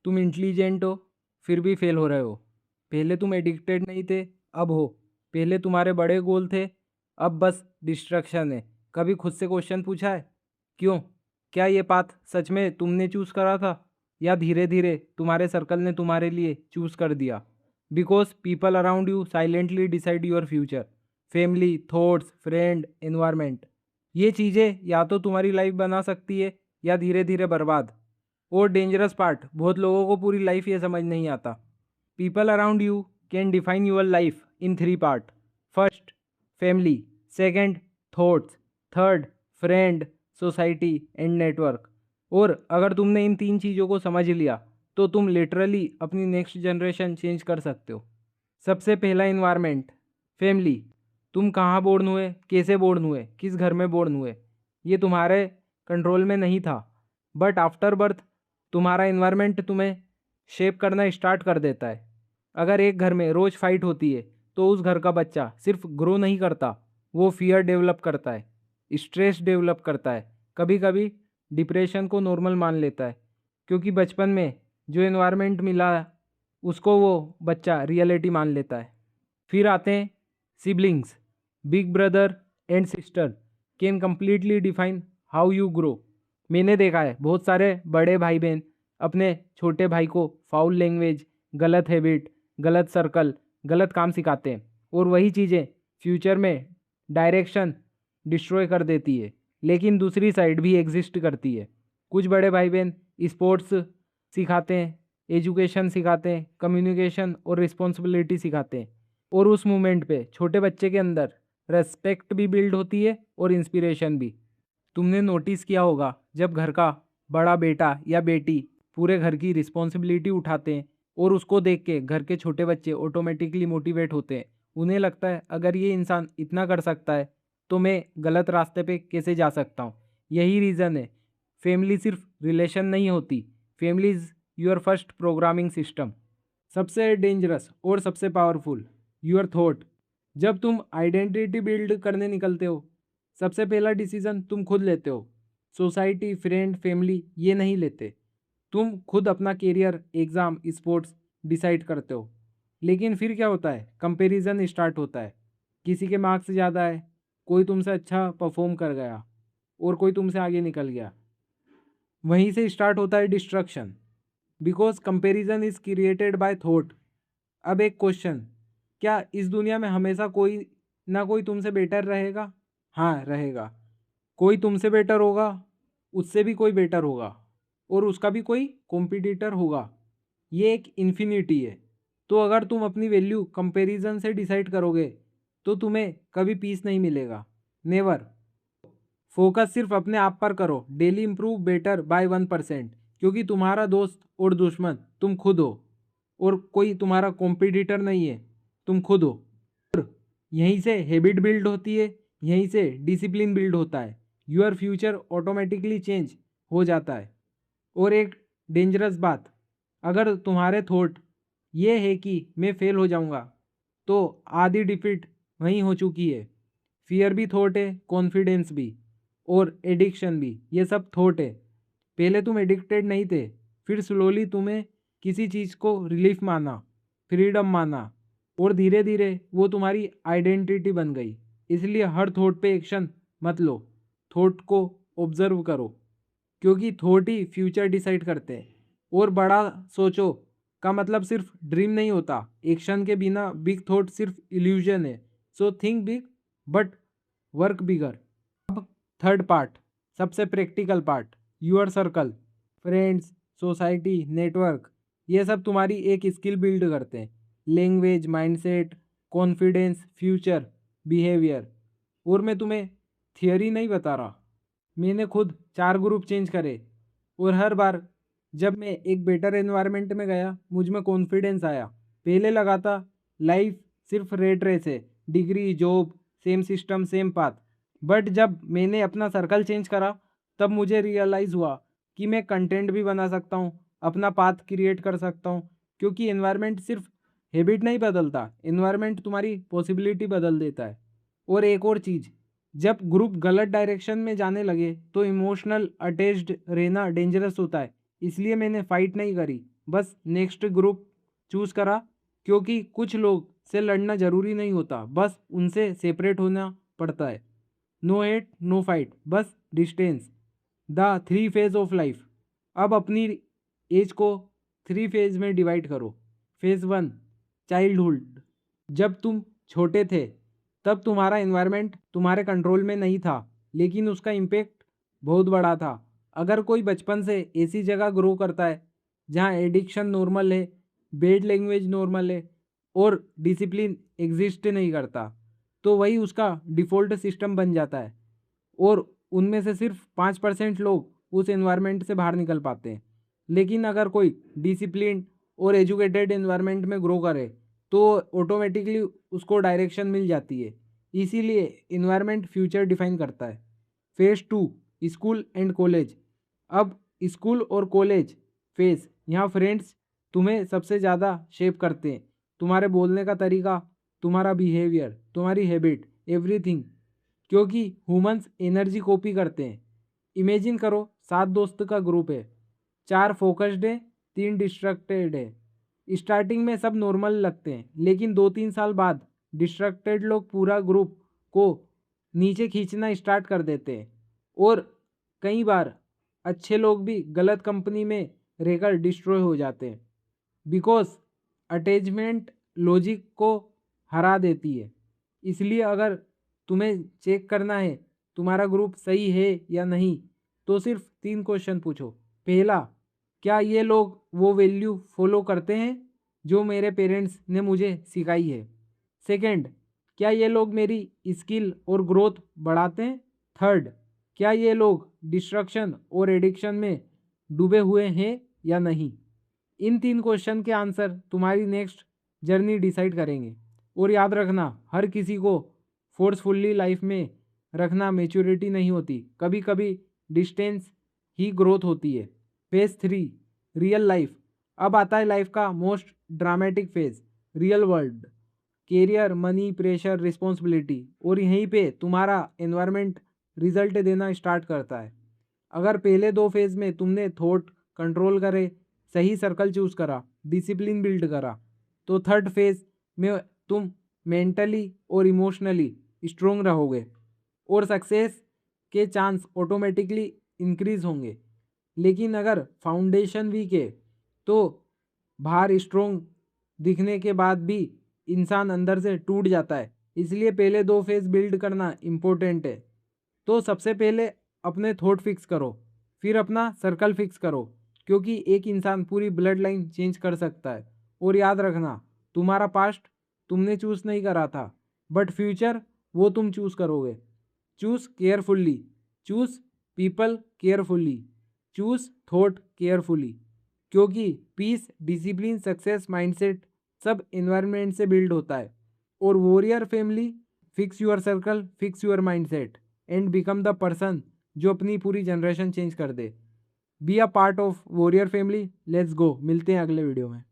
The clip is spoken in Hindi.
तुम इंटेलिजेंट हो फिर भी फेल हो रहे हो। पहले तुम एडिक्टेड नहीं थे, अब हो। पहले तुम्हारे बड़े गोल थे, अब बस डिस्ट्रैक्शन है। कभी खुद से क्वेश्चन पूछा है, क्यों? क्या ये पाथ सच में तुमने चूज करा था, या धीरे धीरे तुम्हारे सर्कल ने तुम्हारे लिए चूज कर दिया? Because people around you silently decide your future. Family, thoughts, friend, environment, ये चीज़ें या तो तुम्हारी लाइफ बना सकती है या धीरे धीरे बर्बाद। और डेंजरस पार्ट, बहुत लोगों को पूरी लाइफ ये समझ नहीं आता। People around you can define your life in three part. First, family. Second, thoughts. Third, friend, society and network. और अगर तुमने इन तीन चीज़ों को समझ लिया तो तुम लिटरली अपनी नेक्स्ट जनरेशन चेंज कर सकते हो। सबसे पहला इन्वायरमेंट, फैमिली। तुम कहाँ बोर्न हुए, कैसे बोर्न हुए, किस घर में बोर्न हुए, ये तुम्हारे कंट्रोल में नहीं था। बट आफ्टर बर्थ तुम्हारा इन्वायरमेंट तुम्हें शेप करना स्टार्ट कर देता है। अगर एक घर में रोज़ फाइट होती है तो उस घर का बच्चा सिर्फ ग्रो नहीं करता, वो फियर डेवलप करता है, स्ट्रेस डेवलप करता है, कभी कभी डिप्रेशन को नॉर्मल मान लेता है, क्योंकि बचपन में जो एनवायरनमेंट मिला उसको वो बच्चा रियलिटी मान लेता है। फिर आते हैं siblings. Big brother and sister can completely define how you grow. मैंने देखा है बहुत सारे बड़े भाई बहन अपने छोटे भाई को फाउल लैंग्वेज, गलत हैबिट, गलत सर्कल, गलत काम सिखाते हैं, और वही चीज़ें फ्यूचर में डायरेक्शन डिस्ट्रॉय कर देती है। लेकिन दूसरी साइड भी एग्जिस्ट करती है। कुछ बड़े भाई बहन स्पोर्ट्स सिखाते हैं, एजुकेशन सिखाते हैं, कम्युनिकेशन और रिस्पॉन्सिबिलिटी सिखाते हैं, और उस मोमेंट पे छोटे बच्चे के अंदर रेस्पेक्ट भी बिल्ड होती है और इंस्पिरेशन भी। तुमने नोटिस किया होगा जब घर का बड़ा बेटा या बेटी पूरे घर की रिस्पॉन्सिबिलिटी उठाते हैं और उसको देख के घर के छोटे बच्चे ऑटोमेटिकली मोटिवेट होते हैं। उन्हें लगता है अगर ये इंसान इतना कर सकता है तो मैं गलत रास्ते पे कैसे जा सकता हूँ। यही रीज़न है फैमिली सिर्फ रिलेशन नहीं होती, family is your first programming system. सबसे डेंजरस और सबसे पावरफुल, योर थॉट। जब तुम आइडेंटिटी बिल्ड करने निकलते हो, सबसे पहला डिसीजन तुम खुद लेते हो। सोसाइटी, फ्रेंड, फैमिली ये नहीं लेते। तुम खुद अपना करियर, एग्ज़ाम, स्पोर्ट्स डिसाइड करते हो। लेकिन फिर क्या होता है, कंपैरिजन स्टार्ट होता है। किसी के मार्क्स ज़्यादा है, कोई तुमसे अच्छा परफॉर्म कर गया और कोई तुमसे आगे निकल गया। वहीं से स्टार्ट होता है destruction, because comparison is created by thought. अब एक क्वेश्चन, क्या इस दुनिया में हमेशा कोई ना कोई तुमसे बेटर रहेगा? हाँ रहेगा। कोई तुमसे बेटर होगा, उससे भी कोई बेटर होगा, और उसका भी कोई कॉम्पिटिटर होगा। ये एक इन्फिनिटी है। तो अगर तुम अपनी वैल्यू कंपैरिजन से डिसाइड करोगे तो तुम्हें कभी पीस नहीं मिलेगा, नेवर। फोकस सिर्फ अपने आप पर करो, डेली इंप्रूव बेटर बाय 1%, क्योंकि तुम्हारा दोस्त और दुश्मन तुम खुद हो, और कोई तुम्हारा कॉम्पिटिटर नहीं है, तुम खुद हो। यहीं से हैबिट बिल्ड होती है, यहीं से डिसिप्लिन बिल्ड होता है, योर फ्यूचर ऑटोमेटिकली चेंज हो जाता है। और एक डेंजरस बात, अगर तुम्हारे थॉट ये है कि मैं फेल हो जाऊंगा, तो आधी डिफीट वहीं हो चुकी है। फियर भी थॉट है, कॉन्फिडेंस भी, और एडिक्शन भी, ये सब थॉट है। पहले तुम एडिक्टेड नहीं थे, फिर स्लोली तुम्हें किसी चीज़ को रिलीफ माना, फ्रीडम माना, और धीरे धीरे वो तुम्हारी आइडेंटिटी बन गई। इसलिए हर थॉट पे एक्शन मत लो, थॉट को ऑब्जर्व करो, क्योंकि थॉट ही फ्यूचर डिसाइड करते हैं। और बड़ा सोचो का मतलब सिर्फ ड्रीम नहीं होता, एक्शन के बिना बिग थॉट सिर्फ इल्यूजन है। So think big but work bigger. अब थर्ड पार्ट, सबसे practical part, your circle, friends, society, network, ये सब तुम्हारी एक स्किल बिल्ड करते हैं। Language, mindset, confidence, future, behaviour. और मैं तुम्हें थियोरी नहीं बता रहा, मैंने खुद 4 ग्रुप चेंज करे, और हर बार जब मैं एक बेटर एनवायरनमेंट में गया मुझ में कॉन्फिडेंस आया। पहले लगा था लाइफ सिर्फ रेट रेस है, degree, job, same system, same path. But जब मैंने अपना सर्कल चेंज करा तब मुझे रियलाइज़ हुआ कि मैं कंटेंट भी बना सकता हूँ, अपना पाथ क्रिएट कर सकता हूँ, क्योंकि एनवायरनमेंट सिर्फ हैबिट नहीं बदलता, एनवायरनमेंट तुम्हारी पॉसिबिलिटी बदल देता है। और एक और चीज़, जब ग्रुप गलत डायरेक्शन में जाने लगे तो इमोशनल अटैच्ड रहना डेंजरस होता है। इसलिए मैंने फाइट नहीं करी, बस नेक्स्ट ग्रुप चूज़ करा, क्योंकि कुछ लोग से लड़ना ज़रूरी नहीं होता, बस उनसे सेपरेट होना पड़ता है। नो हेट नो फाइट, बस distance. The 3 phase of life. अब अपनी एज को 3 फेज में डिवाइड करो। Phase 1 childhood. जब तुम छोटे थे तब तुम्हारा एनवायरनमेंट तुम्हारे कंट्रोल में नहीं था, लेकिन उसका इम्पेक्ट बहुत बड़ा था। अगर कोई बचपन से ऐसी जगह ग्रो करता है जहाँ एडिक्शन नॉर्मल है, बैड लैंग्वेज नॉर्मल है और डिसिप्लिन एग्जिस्ट नहीं करता, तो वही उसका डिफ़ॉल्ट सिस्टम बन जाता है और उनमें से सिर्फ 5% लोग उस एनवायरनमेंट से बाहर निकल पाते हैं। लेकिन अगर कोई डिसिप्लिन और एजुकेटेड एनवायरनमेंट में ग्रो करे तो ऑटोमेटिकली उसको डायरेक्शन मिल जाती है। इसीलिए एनवायरनमेंट फ्यूचर डिफाइन करता है। Phase 2 school and college. अब स्कूल और कॉलेज फेज, यहाँ फ्रेंड्स तुम्हें सबसे ज़्यादा शेप करते हैं। तुम्हारे बोलने का तरीका, तुम्हारा बिहेवियर, तुम्हारी हैबिट, एवरीथिंग, क्योंकि ह्यूमंस एनर्जी कॉपी करते हैं। इमेजिन करो 7 दोस्त का ग्रुप है, 4 फोकस्ड है, 3 डिस्ट्रैक्टेड है। स्टार्टिंग में सब नॉर्मल लगते हैं, लेकिन 2-3 साल बाद डिस्ट्रैक्टेड लोग पूरा ग्रुप को नीचे खींचना स्टार्ट कर देते हैं और कई बार अच्छे लोग भी गलत कंपनी में रहकर डिस्ट्रॉय हो जाते हैं, बिकॉज अटैचमेंट लॉजिक को हरा देती है। इसलिए अगर तुम्हें चेक करना है तुम्हारा ग्रुप सही है या नहीं, तो सिर्फ 3 क्वेश्चन पूछो। पहला, क्या ये लोग वो वैल्यू फॉलो करते हैं जो मेरे पेरेंट्स ने मुझे सिखाई है? सेकंड, क्या ये लोग मेरी स्किल और ग्रोथ बढ़ाते हैं? थर्ड, क्या ये लोग डिस्ट्रक्शन और एडिक्शन में डूबे हुए हैं या नहीं? इन 3 क्वेश्चन के आंसर तुम्हारी नेक्स्ट जर्नी डिसाइड करेंगे। और याद रखना, हर किसी को फोर्सफुल्ली लाइफ में रखना मैच्योरिटी नहीं होती, कभी कभी डिस्टेंस ही ग्रोथ होती है। Phase 3 real life. अब आता है लाइफ का most dramatic phase, real world. Career, money, pressure, responsibility, और यहीं पे तुम्हारा एनवायरनमेंट रिजल्ट देना स्टार्ट करता है। अगर पहले 2 फेज में तुमने थॉट कंट्रोल करे, सही सर्कल चूज करा, डिसिप्लिन बिल्ड करा, तो थर्ड फेज में तुम मेंटली और इमोशनली स्ट्रोंग रहोगे और सक्सेस के चांस ऑटोमेटिकली इंक्रीज होंगे। लेकिन अगर फाउंडेशन वीक है तो बाहर स्ट्रोंग दिखने के बाद भी इंसान अंदर से टूट जाता है। इसलिए पहले 2 फेज बिल्ड करना इम्पोर्टेंट है। तो सबसे पहले अपने थॉट फिक्स करो, फिर अपना सर्कल फिक्स करो, क्योंकि एक इंसान पूरी ब्लड लाइन चेंज कर सकता है। और याद रखना, तुम्हारा पास्ट तुमने चूज नहीं करा था, बट फ्यूचर वो तुम चूज करोगे। Choose carefully, choose people carefully, choose thought carefully, क्योंकि पीस, डिसिप्लिन, सक्सेस, माइंडसेट सब एनवायरनमेंट से बिल्ड होता है। और warrior family, fix your circle, fix your mindset and become the person जो अपनी पूरी जनरेशन चेंज कर दे। Be a part of warrior family. Let's go, मिलते हैं अगले वीडियो में।